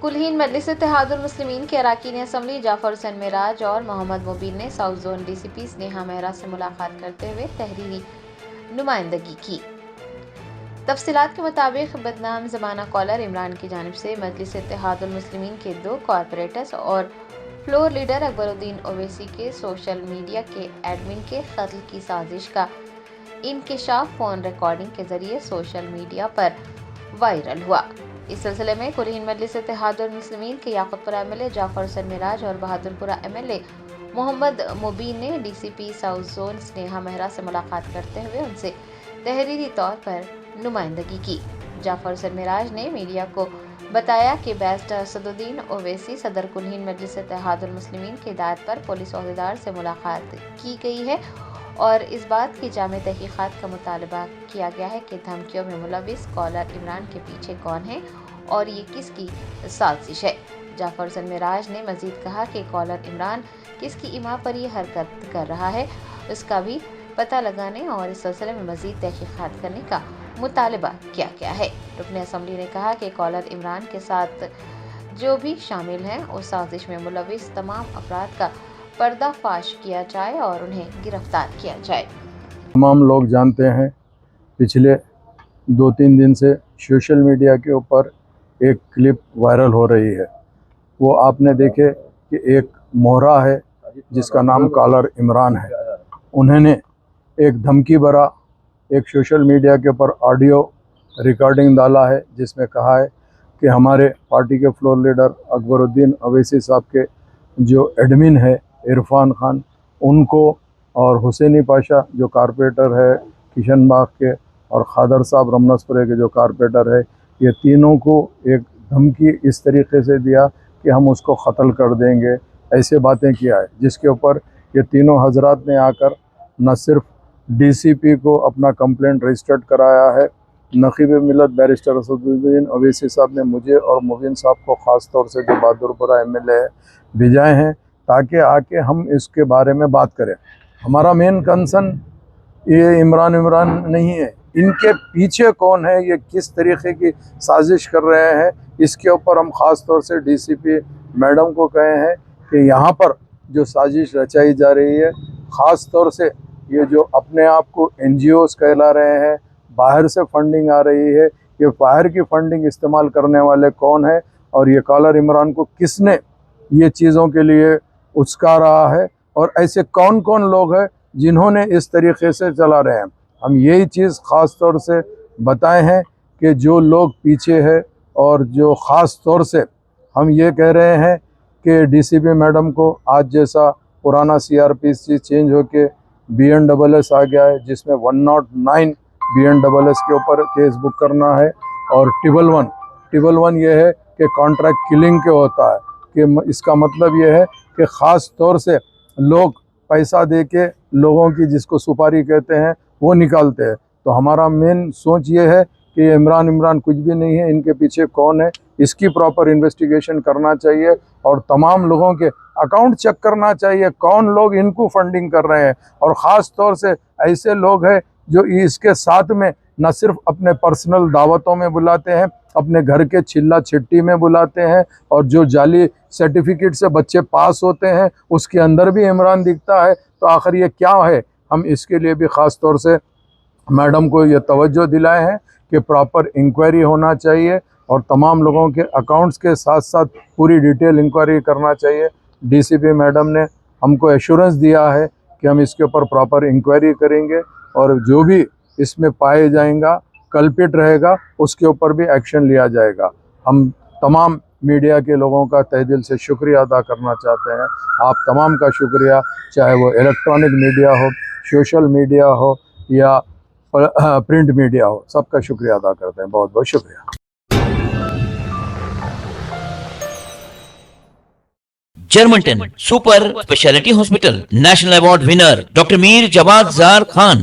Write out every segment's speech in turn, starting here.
کلہین مجلس اتحاد المسلمین کے اراکین اسمبلی جعفر حسین معراج اور محمد مبین نے ساؤتھ زون ڈی سی پی سنیہا مہرا سے ملاقات کرتے ہوئے تحریری نمائندگی کی۔ تفصیلات کے مطابق بدنام زمانہ کالر عمران کی جانب سے مجلس اتحاد المسلمین کے 2 کارپوریٹرز اور فلور لیڈر اکبر الدین اویسی کے سوشل میڈیا کے ایڈمن کے قتل کی سازش کا انکشاف فون ریکارڈنگ کے ذریعے سوشل میڈیا پر وائرل ہوا۔ اس سلسلے میں کلہین مجلس اتحاد المسلمین کے یاقوت پورہ ایم ایل اے جعفر حسین معراج اور بہادر پورہ ایم ایل اے محمد مبین نے ڈی سی پی ساؤتھ زون سنیہا مہرا سے ملاقات کرتے ہوئے ان سے تحریری طور پر نمائندگی کی۔ جعفر حسین معراج نے میڈیا کو بتایا کہ بیرسٹر اسد الدین اویسی صدر کلہین مجلس اتحاد المسلمین کی ہدایت پر پولیس عہدیدار سے ملاقات کی گئی ہے اور اس بات کی جامع تحقیقات کا مطالبہ کیا گیا ہے کہ دھمکیوں میں ملوث کالر عمران کے پیچھے کون ہے اور یہ کس کی سازش ہے۔ جعفر حسین معراج نے مزید کہا کہ کالر عمران کس کی ایما پر یہ حرکت کر رہا ہے اس کا بھی پتہ لگانے اور اس سلسلے میں مزید تحقیقات کرنے کا مطالبہ کیا گیا ہے۔ رکن اسمبلی نے کہا کہ کالر عمران کے ساتھ جو بھی شامل ہیں اس سازش میں ملوث تمام افراد کا پردہ فاش کیا جائے اور انہیں گرفتار کیا جائے۔ تمام لوگ جانتے ہیں پچھلے 2-3 دن سے سوشل میڈیا کے اوپر ایک کلپ وائرل ہو رہی ہے۔ وہ آپ نے دیکھے کہ ایک مہرا ہے جس کا نام کالر عمران ہے، انہوں نے ایک دھمکی بھرا ایک سوشل میڈیا کے اوپر آڈیو ریکارڈنگ ڈالا ہے جس میں کہا ہے کہ ہمارے پارٹی کے فلور لیڈر اکبر الدین اویسی صاحب کے جو ایڈمن ہے عرفان خان ان کو اور حسینی پاشا جو کارپوریٹر ہے کشن باغ کے اور خادر صاحب رمنسپورے کے جو کارپوریٹر ہے یہ تینوں کو ایک دھمکی اس طریقے سے دیا کہ ہم اس کو قتل کر دیں گے، ایسے باتیں کیا ہے جس کے اوپر یہ تینوں حضرات نے آ کر نہ صرف ڈی سی پی کو اپنا کمپلینٹ رجسٹرڈ کرایا ہے، نقیب ملت بیرسٹر اسد الدین اویسی صاحب نے مجھے اور مبین صاحب کو خاص طور سے جو بہادر پورہ ایم ایل اے بھیجائے ہیں تاکہ آ کے ہم اس کے بارے میں بات کریں۔ ہمارا مین کنسرن یہ عمران نہیں ہے، ان کے پیچھے کون ہے، یہ کس طریقے کی سازش کر رہے ہیں، اس کے اوپر ہم خاص طور سے ڈی سی پی میڈم کو کہے ہیں کہ یہاں پر جو سازش رچائی جا رہی ہے خاص طور سے یہ جو اپنے آپ کو این جی اوز کہلا رہے ہیں، باہر سے فنڈنگ آ رہی ہے، یہ باہر کی فنڈنگ استعمال کرنے والے کون ہیں اور یہ کالر عمران کو کس نے یہ چیزوں کے لیے اچکا رہا ہے اور ایسے کون کون لوگ ہیں جنہوں نے اس طریقے سے چلا رہے ہیں۔ ہم یہی چیز خاص طور سے بتائے ہیں کہ جو لوگ پیچھے ہے اور جو خاص طور سے ہم یہ کہہ رہے ہیں کہ ڈی سی پی میڈم کو آج جیسا پرانا سی آر پی سی چینج ہو کے بی این ڈبل ایس آ گیا ہے جس میں 109 بی این ڈبل ایس کے اوپر کیس بک کرنا ہے اور ٹیبل ون یہ ہے کہ کانٹریکٹ کلنگ کے ہوتا ہے کہ اس کا مطلب یہ ہے کہ خاص طور سے لوگ پیسہ دے کے لوگوں کی جس کو سپاری کہتے ہیں وہ نکالتے ہیں۔ تو ہمارا مین سوچ یہ ہے کہ یہ عمران کچھ بھی نہیں ہے، ان کے پیچھے کون ہے اس کی پراپر انویسٹیگیشن کرنا چاہیے اور تمام لوگوں کے اکاؤنٹ چیک کرنا چاہیے کون لوگ ان کو فنڈنگ کر رہے ہیں اور خاص طور سے ایسے لوگ ہیں جو اس کے ساتھ میں نہ صرف اپنے پرسنل دعوتوں میں بلاتے ہیں، اپنے گھر کے چلا چھٹی میں بلاتے ہیں اور جو جعلی سرٹیفکیٹ سے بچے پاس ہوتے ہیں اس کے اندر بھی عمران دکھتا ہے۔ تو آخر یہ کیا ہے؟ ہم اس کے لیے بھی خاص طور سے میڈم کو یہ توجہ دلائے ہیں کہ پراپر انکوائری ہونا چاہیے اور تمام لوگوں کے اکاؤنٹس کے ساتھ ساتھ پوری ڈیٹیل انکوائری کرنا چاہیے۔ ڈی سی پی میڈم نے ہم کو ایشورنس دیا ہے کہ ہم اس کے اوپر پراپر انکوائری کریں گے اور جو بھی اس میں پائے جائیں گا کلپٹ رہے گا اس کے اوپر بھی ایکشن لیا جائے گا۔ ہم تمام میڈیا کے لوگوں کا تہ دل سے شکریہ ادا کرنا چاہتے ہیں، آپ تمام کا شکریہ، چاہے وہ الیکٹرانک میڈیا ہو، سوشل میڈیا ہو یا پرنٹ میڈیا ہو، سب کا شکریہ ادا کرتے ہیں۔ بہت بہت شکریہ۔ جرمنٹن super speciality hospital national award winner doctor Mir Jawad Zar Khan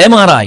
MRI,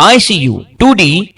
ICU, 2D